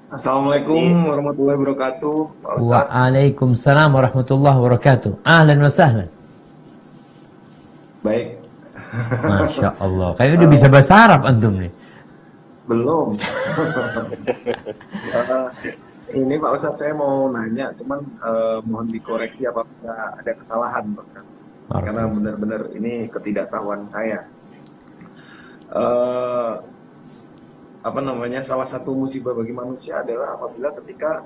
Assalamualaikum Jadi, warahmatullahi wabarakatuh, Pak Ustadz. Waalaikumsalam warahmatullahi wabarakatuh. Ahlan wa sahlan. Baik. Masya Allah. Kayak udah bisa Eh, bahasa Arab antum nih. belum. Eh, ini Pak Ustadz saya mau nanya, cuman mohon dikoreksi apabila ada kesalahan, Pak Ustadz. Karena Barakallah. benar-benar ini ketidaktahuan saya. Eh, apa namanya? Salah satu musibah bagi manusia adalah apabila ketika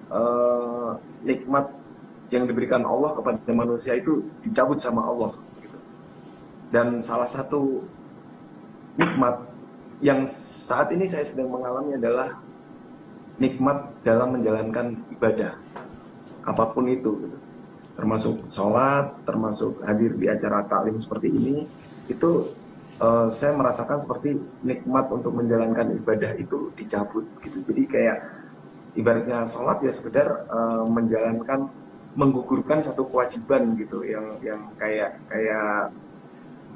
eh, nikmat yang diberikan Allah kepada manusia itu dicabut sama Allah. Gitu. Dan salah satu nikmat yang saat ini saya sedang mengalami adalah nikmat dalam menjalankan ibadah apapun itu gitu. Termasuk sholat, termasuk hadir di acara taklim seperti ini, itu saya merasakan seperti nikmat untuk menjalankan ibadah itu dicabut gitu. Jadi kayak ibaratnya sholat ya sekedar menjalankan, menggugurkan satu kewajiban gitu yang kayak kayak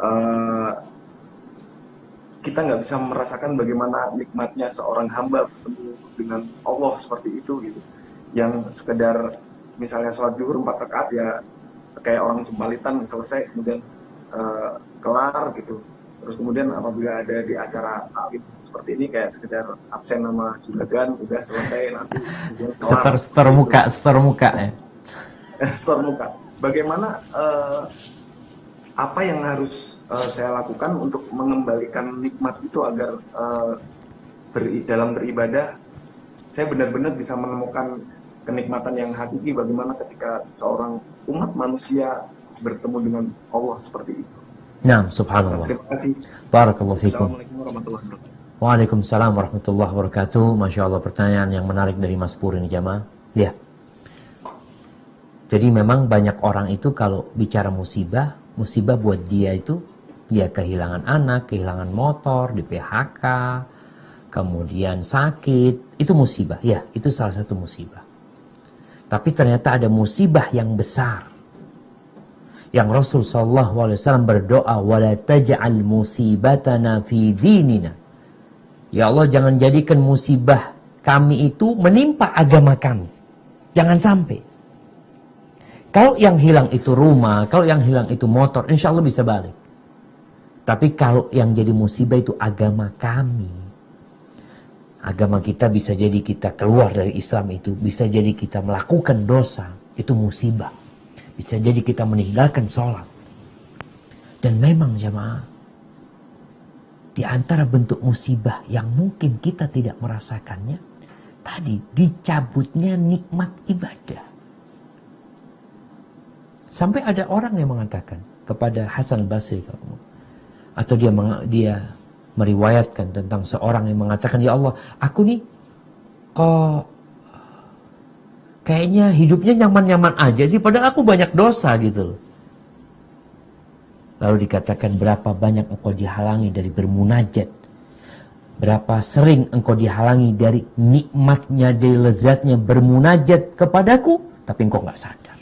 eh, kita nggak bisa merasakan bagaimana nikmatnya seorang hamba bertemu dengan Allah seperti itu gitu. Yang sekedar misalnya sholat zuhur 4 rakaat ya kayak orang jumpalitan selesai kemudian kelar gitu. Terus kemudian apabila ada di acara taklim seperti ini kayak sekedar absen nama juragan udah selesai nanti kemudian kelar Setor seperti itu. muka, setor muka ya. Store muka. Bagaimana apa yang harus saya lakukan untuk mengembalikan nikmat itu agar dalam beribadah saya benar-benar bisa menemukan kenikmatan yang hakiki bagaimana ketika seorang umat manusia bertemu dengan Allah seperti itu. Nah, Pak Ustaz, subhanallah. terima kasih. Barakallahu fikum. Assalamualaikum warahmatullahi wabarakatuh. Waalaikumsalam warahmatullahi wabarakatuh. Masya Allah, pertanyaan yang menarik dari Mas Pur ini jamaah. Ya. Jadi memang banyak orang itu kalau bicara musibah, musibah buat dia itu ya kehilangan anak, kehilangan motor, di PHK, kemudian sakit, itu musibah. Ya, itu salah satu musibah. Tapi ternyata ada musibah yang besar. Yang Rasul SAW berdoa, وَلَا تَجْعَلْ مُصِيبَتَنَا فِي دِينِنَا. Ya Allah, jangan jadikan musibah kami itu menimpa agama kami. Jangan sampai. Kalau yang hilang itu rumah, kalau yang hilang itu motor, insya Allah bisa balik. Tapi kalau yang jadi musibah itu agama kami. Agama kita bisa jadi kita keluar dari Islam itu. Bisa jadi kita melakukan dosa. Itu musibah. Bisa jadi kita meninggalkan sholat. Dan memang jemaah, di antara bentuk musibah yang mungkin kita tidak merasakannya, tadi dicabutnya nikmat ibadah. Sampai ada orang yang mengatakan kepada Hasan Basri, atau dia meriwayatkan tentang seorang yang mengatakan, ya Allah, aku nih kok kayaknya hidupnya nyaman-nyaman aja sih, padahal aku banyak dosa gitu loh. Lalu dikatakan, berapa banyak engkau dihalangi dari bermunajat, berapa sering engkau dihalangi dari nikmatnya, dari lezatnya bermunajat kepadaku, tapi engkau gak sadar.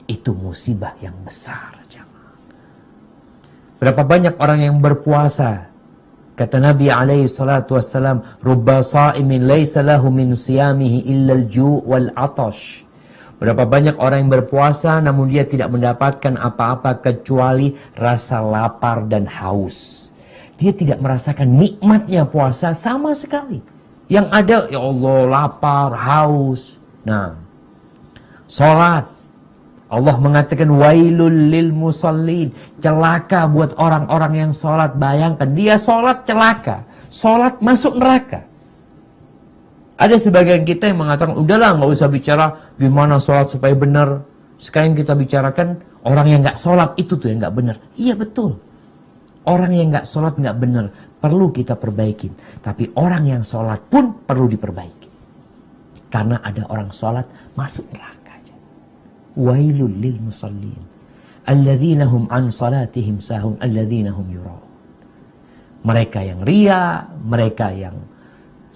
Itu musibah yang besar. Berapa banyak orang yang berpuasa. Kata Nabi alaihi salatu wassalam, rubba sa'imin laysa lahu min siyamihi illa al-ju' wal 'atash. Berapa banyak orang yang berpuasa namun dia tidak mendapatkan apa-apa kecuali rasa lapar dan haus. Dia tidak merasakan nikmatnya puasa sama sekali. Yang ada, ya Allah, lapar, haus. Nah, salat. Allah mengatakan wailul lil musallin, celaka buat orang-orang yang sholat. Bayangkan, dia sholat celaka, sholat masuk neraka. Ada sebagian kita yang mengatakan, udahlah nggak usah bicara gimana sholat supaya benar. Sekarang kita bicarakan orang yang nggak sholat itu tuh yang nggak benar. Iya betul, orang yang nggak sholat nggak benar, perlu kita perbaikin. Tapi orang yang sholat pun perlu diperbaiki, karena ada orang sholat masuk neraka. Wailul lil musallin alladzina hum an salatihim sahun alladzina hum yura'un. Mereka yang ria, mereka yang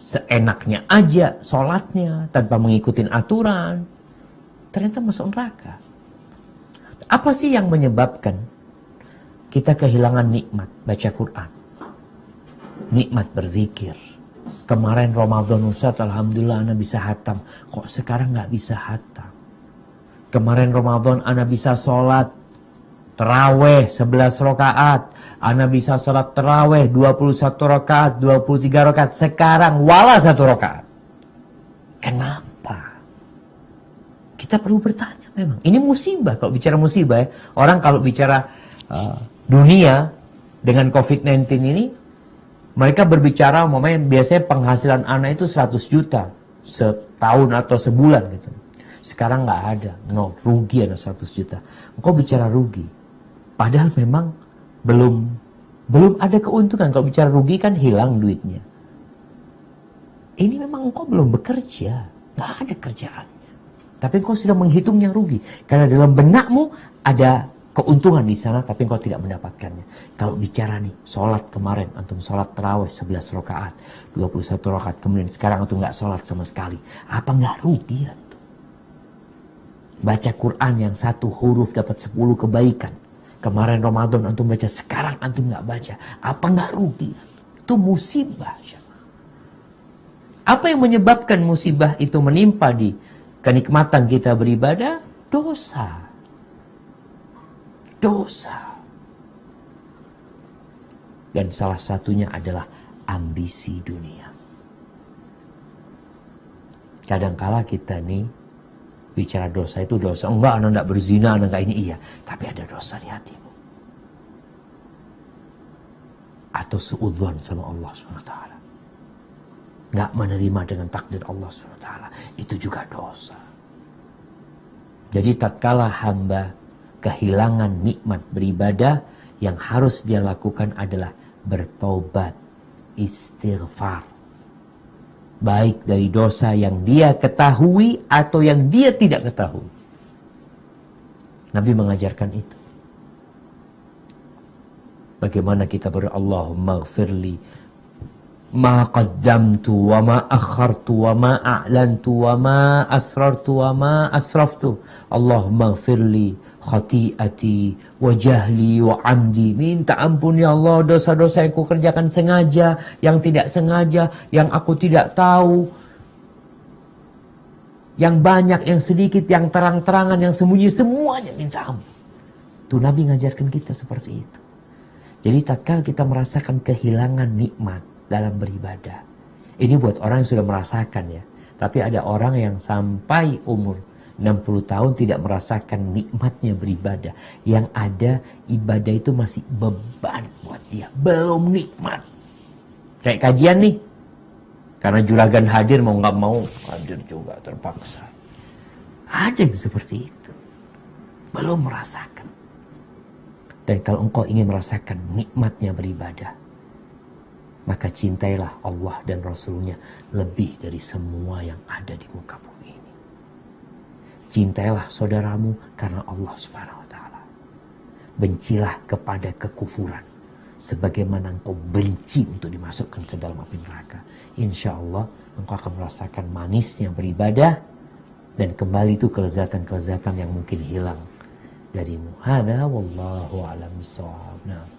seenaknya aja sholatnya tanpa mengikuti aturan, ternyata masuk neraka. Apa sih yang menyebabkan kita kehilangan nikmat baca Quran, nikmat berzikir, Kemarin Ramadan Ustaz, alhamdulillah ana bisa hatam. Kok sekarang nggak bisa hatam? Kemarin Ramadan ana bisa sholat terawih 11 rakaat. Ana bisa sholat terawih 21 rakaat, 23 rakaat. Sekarang wala 1 rakaat. Kenapa? Kita perlu bertanya memang. Ini musibah kalau bicara musibah ya. Orang kalau bicara dunia dengan COVID-19 ini, mereka berbicara biasanya penghasilan anak itu 100 juta setahun atau sebulan gitu. Sekarang nggak ada, rugi ada 100 juta. Engkau bicara rugi. Padahal memang belum ada keuntungan. Kalau bicara rugi kan hilang duitnya. Ini memang engkau belum bekerja, nggak ada kerjaannya. Tapi engkau sudah menghitungnya rugi. Karena dalam benakmu ada keuntungan di sana, tapi engkau tidak mendapatkannya. Kalau bicara nih, sholat kemarin, antum sholat terawih 11 rakaat, 21 rakaat, kemudian sekarang antum nggak sholat sama sekali. Apa nggak rugi antum? Baca Quran yang 1 huruf dapat 10 kebaikan. Kemarin Ramadan antum baca, sekarang antum nggak baca. Apa nggak rugi? Itu musibah. Apa yang menyebabkan musibah itu menimpa di kenikmatan kita beribadah? Dosa. Dan salah satunya adalah ambisi dunia. Kadangkala kita nih bicara dosa itu dosa. Enggak, anak enggak berzina, anak enggak ini, iya. Tapi ada dosa di hatimu. Atau suudzon sama Allah SWT. Enggak menerima dengan takdir Allah SWT. Itu juga dosa. Jadi tatkala hamba kehilangan nikmat beribadah, yang harus dia lakukan adalah bertobat, istighfar. Baik dari dosa yang dia ketahui atau yang dia tidak ketahui. Nabi mengajarkan itu. Bagaimana kita berdoa, Allahumma gfirli ma qaddamtu wa ma akhartu wa ma a'lantu wa ma asrartu wa ma asraftu. Allahumma gfirli khati'ati wa jahli wa amdi. Minta ampun ya Allah dosa-dosa yang aku kerjakan sengaja, yang tidak sengaja, yang aku tidak tahu, yang banyak, yang sedikit, yang terang-terangan, yang sembunyi, semuanya minta ampun. Tuh Nabi ngajarkan kita seperti itu. Jadi tatkala kita merasakan kehilangan nikmat dalam beribadah, ini buat orang yang sudah merasakan ya. Tapi ada orang yang sampai umur 60 tahun tidak merasakan nikmatnya beribadah. Yang ada ibadah itu masih beban buat dia. Belum nikmat. Kayak kajian nih. Karena juragan hadir mau nggak mau hadir juga terpaksa. Ada yang seperti itu. Belum merasakan. Dan kalau engkau ingin merasakan nikmatnya beribadah, maka cintailah Allah dan Rasulnya lebih dari semua yang ada di muka bumi. Cintailah saudaramu karena Allah Subhanahu wa taala. Bencilah kepada kekufuran sebagaimana engkau benci untuk dimasukkan ke dalam api neraka. Insya Allah engkau akan merasakan manisnya beribadah dan kembali itu kelezatan-kelezatan yang mungkin hilang darimu. Hada wallahu a'lam bishawab. Nah.